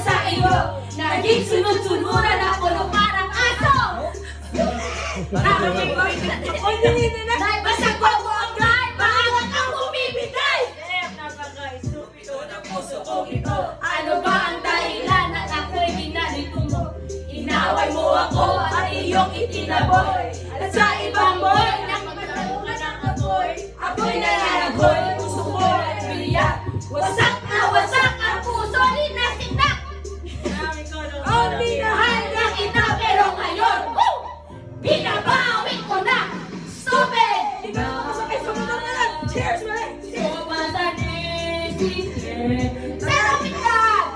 sa iyo. Naging sunod-sunuran ako ng parang aso. Dahil basta ko mo ang drive, maangat ang bumibigay. Napaka-estupido ng puso kong ito. Ano ba ang dahilan at ako'y ginalito mo? Inaway mo ako at iyong itinaboy. At sa ibang boy, nakapagtanungan ng apoy. Ako'y nananagoy, gusto ko at biyak. Wasak na wasak ang puso, hinasindak. Ang minahal na kita pero ngayon, binabawi ko na. Stupid! Cheers, man! Pero pinag!